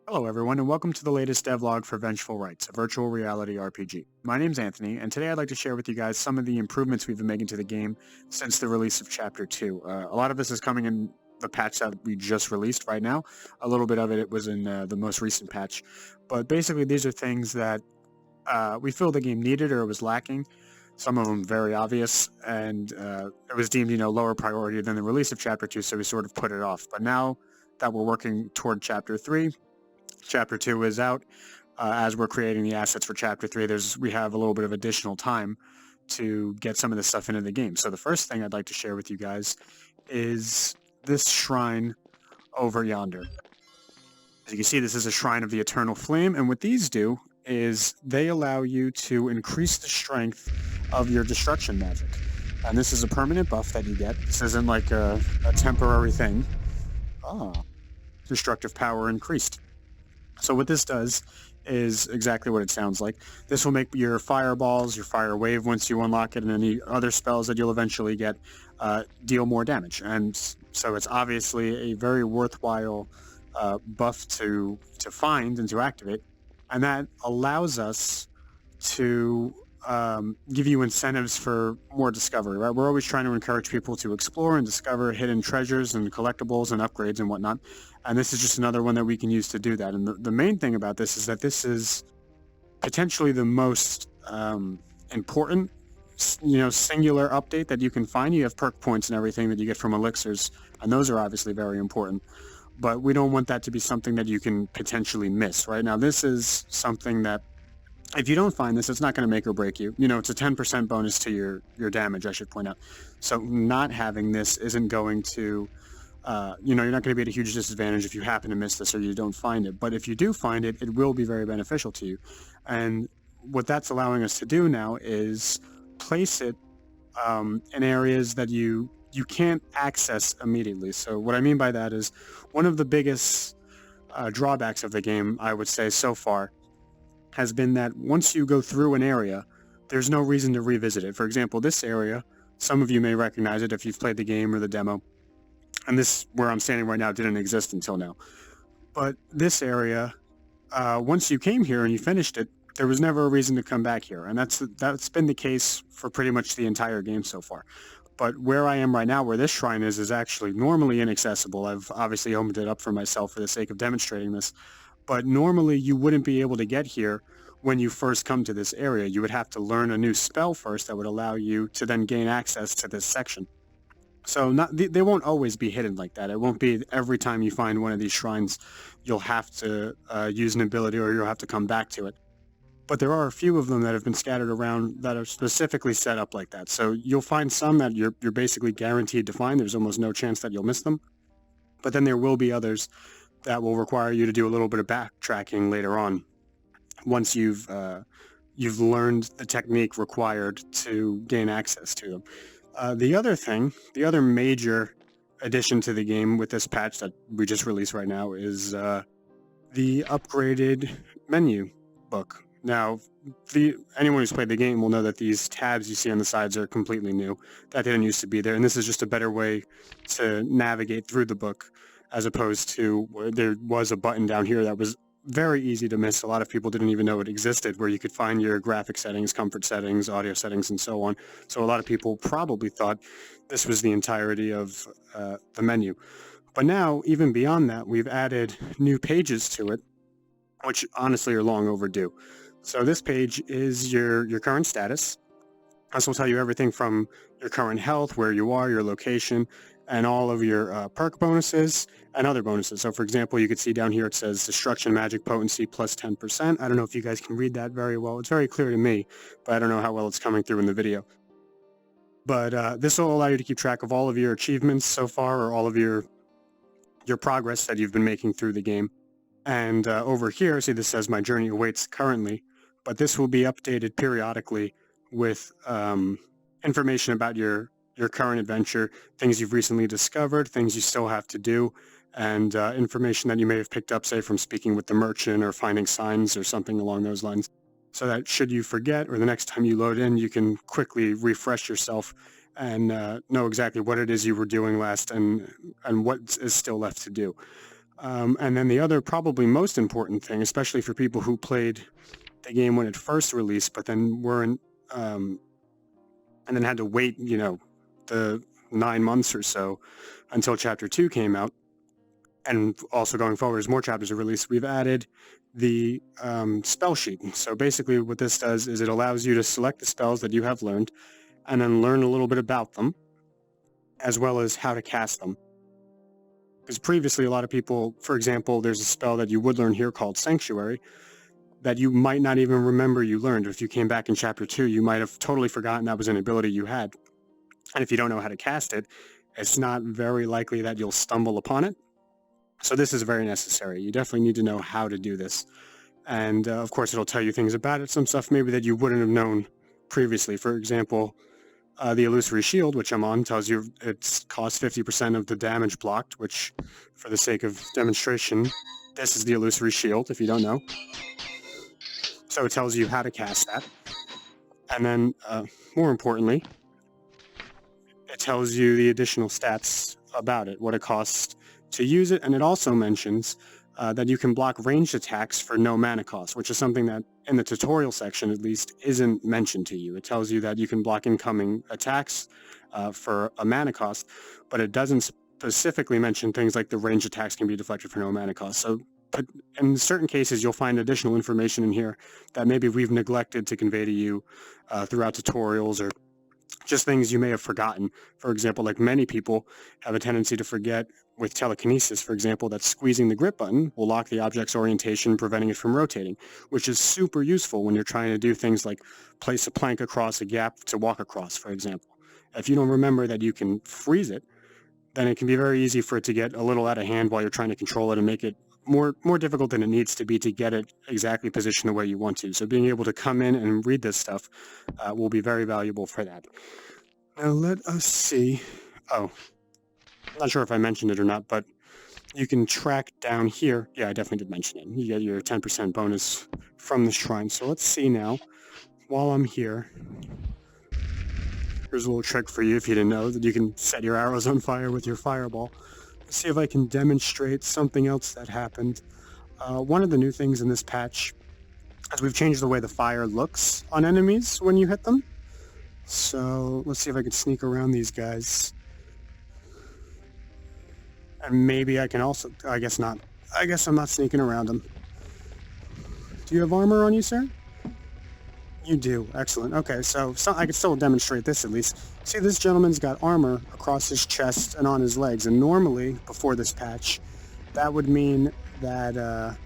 Hello, everyone, and welcome to the latest devlog for Vengeful Rites, a virtual reality RPG. My name's Anthony, and today I'd like to share with you guys some of the improvements we've been making to the game since the release of Chapter 2. A lot of this is coming in the patch that we just released right now. A little bit of it was in the most recent patch. But basically, these are things that we feel the game needed or was lacking. Some of them very obvious, and it was deemed, lower priority than the release of Chapter 2, so we sort of put it off. But now that we're working toward Chapter 3, Chapter 2 is out. As we're creating the assets for Chapter 3, we have a little bit of additional time to get some of this stuff into the game. So the first thing I'd like to share with you guys is this shrine over yonder. As you can see, this is a Shrine of the Eternal Flame, and what these do is they allow you to increase the strength of your destruction magic. And this is a permanent buff that you get. This isn't like a temporary thing. Ah, destructive power increased. So what this does is exactly what it sounds like. This will make your fireballs, your fire wave, once you unlock it, and any other spells that you'll eventually get, deal more damage. And so it's obviously a very worthwhile buff to find and to activate. And that allows us to give you incentives for more discovery, right? We're always trying to encourage people to explore and discover hidden treasures and collectibles and upgrades and whatnot. And this is just another one that we can use to do that. And the main thing about this is that this is potentially the most important, singular update that you can find. You have perk points and everything that you get from elixirs, and those are obviously very important. But we don't want that to be something that you can potentially miss, right? Now, this is something that if you don't find this, it's not going to make or break you. It's a 10% bonus to your damage, I should point out. So not having this isn't going to, you're not going to be at a huge disadvantage if you happen to miss this or you don't find it. But if you do find it, it will be very beneficial to you. And what that's allowing us to do now is place it in areas that you can't access immediately. So what I mean by that is one of the biggest drawbacks of the game, I would say so far, has been that once you go through an area, there's no reason to revisit it. For example, this area, some of you may recognize it if you've played the game or the demo, and this, where I'm standing right now, didn't exist until now. But this area, once you came here and you finished it, there was never a reason to come back here, and that's been the case for pretty much the entire game so far. But where I am right now, where this shrine is actually normally inaccessible. I've obviously opened it up for myself for the sake of demonstrating this. But normally you wouldn't be able to get here when you first come to this area. You would have to learn a new spell first that would allow you to then gain access to this section. So they won't always be hidden like that. It won't be every time you find one of these shrines, you'll have to use an ability or you'll have to come back to it. But there are a few of them that have been scattered around that are specifically set up like that. So you'll find some that you're basically guaranteed to find. There's almost no chance that you'll miss them. But then there will be others that will require you to do a little bit of backtracking later on once you've learned the technique required to gain access to them. The other major addition to the game with this patch that we just released right now is the upgraded menu book. Now, anyone who's played the game will know that these tabs you see on the sides are completely new. That didn't used to be there, and this is just a better way to navigate through the book, as opposed to where there was a button down here that was very easy to miss. A lot of people didn't even know it existed, where you could find your graphic settings, comfort settings, audio settings, and so on. So a lot of people probably thought this was the entirety of the menu. But now, even beyond that, we've added new pages to it, which honestly are long overdue. So this page is your current status. This will tell you everything from your current health, where you are, your location, and all of your perk bonuses and other bonuses. So for example, you can see down here it says Destruction Magic Potency plus 10%. I don't know if you guys can read that very well. It's very clear to me, but I don't know how well it's coming through in the video. But this will allow you to keep track of all of your achievements so far, or all of your progress that you've been making through the game. And over here, see, this says My Journey Awaits Currently, but this will be updated periodically with information about your current adventure, things you've recently discovered, things you still have to do, and information that you may have picked up, say, from speaking with the merchant or finding signs or something along those lines. So that should you forget, or the next time you load in, you can quickly refresh yourself and know exactly what it is you were doing last and what is still left to do. And then the other, probably most important thing, especially for people who played the game when it first released, but then weren't, and then had to wait, the 9 months or so until Chapter 2 came out, and also going forward as more chapters are released, we've added the spell sheet. So basically what this does is it allows you to select the spells that you have learned and then learn a little bit about them, as well as how to cast them. Because previously a lot of people, for example, there's a spell that you would learn here called Sanctuary that you might not even remember you learned. If you came back in Chapter 2, you might have totally forgotten that was an ability you had. And if you don't know how to cast it, it's not very likely that you'll stumble upon it. So this is very necessary. You definitely need to know how to do this. And of course, it'll tell you things about it, some stuff maybe that you wouldn't have known previously. For example, the Illusory Shield, which I'm on, tells you it costs 50% of the damage blocked, which, for the sake of demonstration, this is the Illusory Shield, if you don't know. So it tells you how to cast that. And then, more importantly, it tells you the additional stats about it, what it costs to use it, and it also mentions that you can block ranged attacks for no mana cost, which is something that, in the tutorial section at least, isn't mentioned to you. It tells you that you can block incoming attacks for a mana cost, but it doesn't specifically mention things like the ranged attacks can be deflected for no mana cost. So but in certain cases, you'll find additional information in here that maybe we've neglected to convey to you throughout tutorials, or just things you may have forgotten. For example, like many people have a tendency to forget with telekinesis, for example, that squeezing the grip button will lock the object's orientation, preventing it from rotating, which is super useful when you're trying to do things like place a plank across a gap to walk across, for example. If you don't remember that you can freeze it, then it can be very easy for it to get a little out of hand while you're trying to control it and make it more difficult than it needs to be to get it exactly positioned the way you want to. So being able to come in and read this stuff will be very valuable for that. Now let us see. Oh, I'm not sure if I mentioned it or not, but you can track down here. Yeah, I definitely did mention it. You get your 10% bonus from the shrine. So let's see now, while I'm here, here's a little trick for you if you didn't know, that you can set your arrows on fire with your fireball. Let's see if I can demonstrate something else that happened. One of the new things in this patch is we've changed the way the fire looks on enemies when you hit them. So let's see if I can sneak around these guys. And maybe I can also, I guess not. I guess I'm not sneaking around them. Do you have armor on you, sir? You do. Excellent. Okay, so I can still demonstrate this at least. See, this gentleman's got armor across his chest and on his legs, and normally, before this patch, that would mean that, that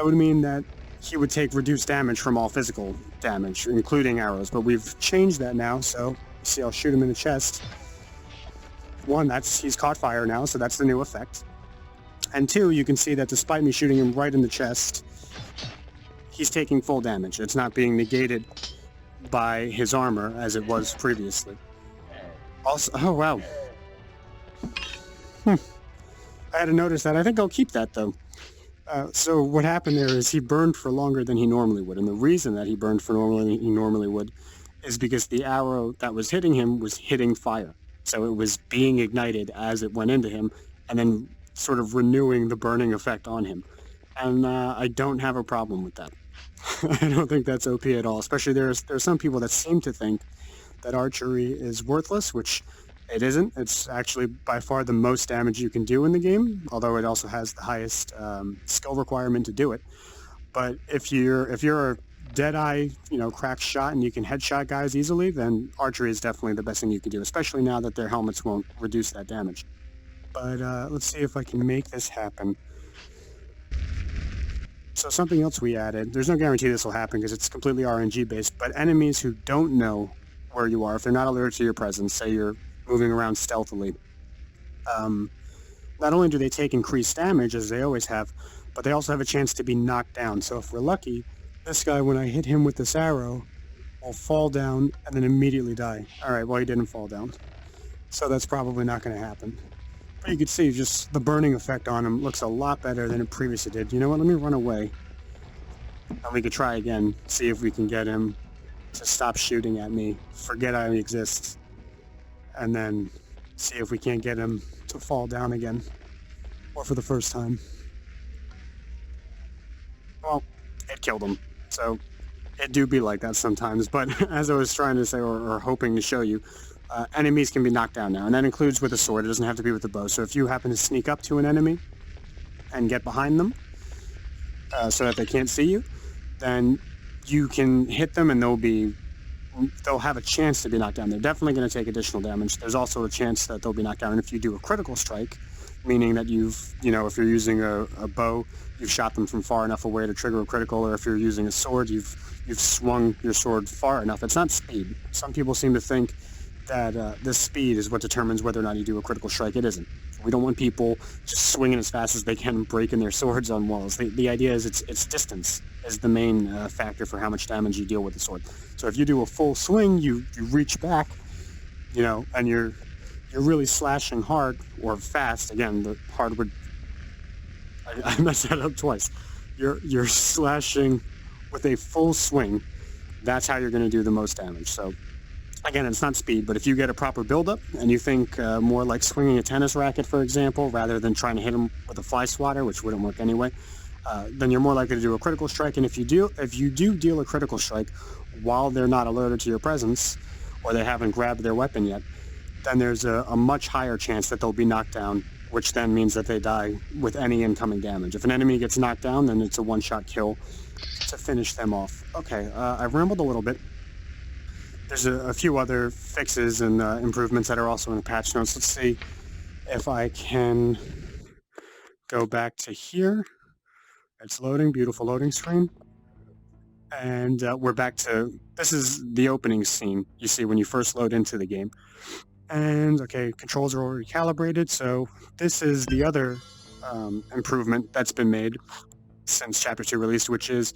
would mean that he would take reduced damage from all physical damage, including arrows, but we've changed that now, so, see, I'll shoot him in the chest. One, he's caught fire now, so that's the new effect. And two, you can see that despite me shooting him right in the chest, he's taking full damage. It's not being negated by his armor as it was previously. Also, oh wow. I had to notice that. I think I'll keep that though. So what happened there is he burned for longer than he normally would. And the reason that he burned for longer than he normally would is because the arrow that was hitting him was hitting fire. So it was being ignited as it went into him and then sort of renewing the burning effect on him. And I don't have a problem with that. I don't think that's OP at all, especially there's some people that seem to think that archery is worthless, which it isn't. It's actually by far the most damage you can do in the game, although it also has the highest skill requirement to do it. But if you're a dead-eye, crack shot and you can headshot guys easily, then archery is definitely the best thing you can do, especially now that their helmets won't reduce that damage. But let's see if I can make this happen. So something else we added, there's no guarantee this will happen because it's completely RNG based, but enemies who don't know where you are, if they're not alerted to your presence, say you're moving around stealthily, not only do they take increased damage, as they always have, but they also have a chance to be knocked down. So if we're lucky, this guy, when I hit him with this arrow, will fall down and then immediately die. Alright, well he didn't fall down. So that's probably not going to happen. But you can see just the burning effect on him looks a lot better than it previously did. You know what, let me run away. And we could try again, see if we can get him to stop shooting at me, forget I exist, and then see if we can't get him to fall down again. or for the first time. Well, it killed him. So it do be like that sometimes. But as I was trying to say, or hoping to show you, enemies can be knocked down now, and that includes with a sword. It doesn't have to be with a bow. So if you happen to sneak up to an enemy and get behind them so that they can't see you, then you can hit them and they'll have a chance to be knocked down. They're definitely going to take additional damage. There's also a chance that they'll be knocked down. And if you do a critical strike, meaning that if you're using a bow, you've shot them from far enough away to trigger a critical, or if you're using a sword, you've swung your sword far enough. It's not speed. Some people seem to think that this speed is what determines whether or not you do a critical strike. It isn't. We don't want people just swinging as fast as they can, breaking their swords on walls. The idea is it's distance is the main factor for how much damage you deal with the sword. So if you do a full swing, you reach back, and you're really slashing hard or fast. Again, the hard would I messed that up twice. You're slashing with a full swing. That's how you're going to do the most damage. So again, it's not speed, but if you get a proper build-up and you think more like swinging a tennis racket, for example, rather than trying to hit them with a fly swatter, which wouldn't work anyway, then you're more likely to do a critical strike. And if you do deal a critical strike while they're not alerted to your presence, or they haven't grabbed their weapon yet, then there's a much higher chance that they'll be knocked down, which then means that they die with any incoming damage. If an enemy gets knocked down, then it's a one-shot kill to finish them off. Okay, I've rambled a little bit. There's a few other fixes and improvements that are also in the patch notes. Let's see if I can go back to here. It's loading, beautiful loading screen. And we're back to, this is the opening scene you see when you first load into the game. And okay, controls are already calibrated, so this is the other improvement that's been made since Chapter 2 released, which is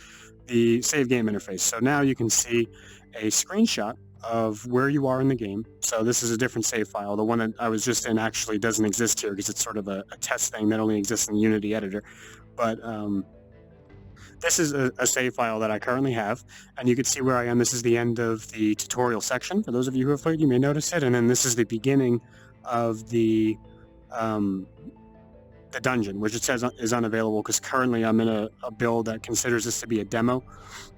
the save game interface. So now you can see a screenshot of where you are in the game. So this is a different save file. The one that I was just in actually doesn't exist here because it's sort of a test thing that only exists in the Unity editor. But this is a save file that I currently have, and you can see where I am. This is the end of the tutorial section. For those of you who have played, you may notice it. And then this is the beginning of the dungeon, which it says is unavailable because currently I'm in a build that considers this to be a demo.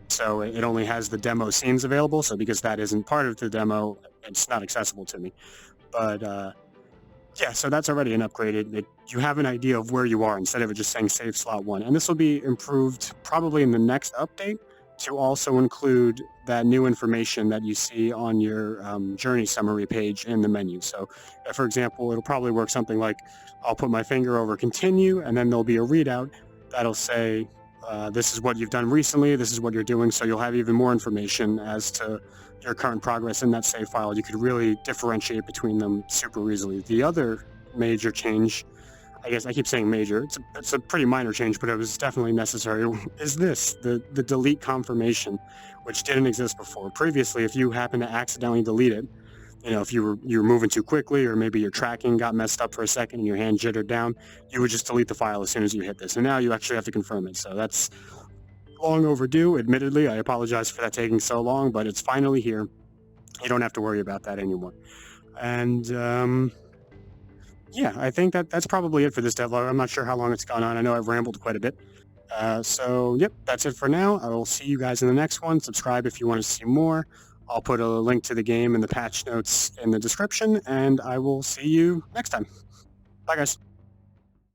So it only has the demo scenes available. So because that isn't part of the demo, it's not accessible to me. But yeah, so that's already an upgraded. You have an idea of where you are instead of it just saying save slot 1. And this will be improved probably in the next update to also include that new information that you see on your journey summary page in the menu. So, for example, it'll probably work something like I'll put my finger over continue, and then there'll be a readout that'll say, this is what you've done recently, this is what you're doing, so you'll have even more information as to your current progress in that save file. You could really differentiate between them super easily. The other major change, I guess I keep saying major, it's a pretty minor change, but it was definitely necessary, is this, the delete confirmation, which didn't exist before. Previously, if you happen to accidentally delete it, if you were moving too quickly, or maybe your tracking got messed up for a second and your hand jittered down, you would just delete the file as soon as you hit this. And now you actually have to confirm it. So that's long overdue, admittedly. I apologize for that taking so long, but it's finally here. You don't have to worry about that anymore. And yeah, I think that's probably it for this devlog. I'm not sure how long it's gone on. I know I've rambled quite a bit. So yep, that's it for now. I will see you guys in the next one. Subscribe if you want to see more. I'll put a link to the game and the patch notes in the description, and I will see you next time. Bye, guys.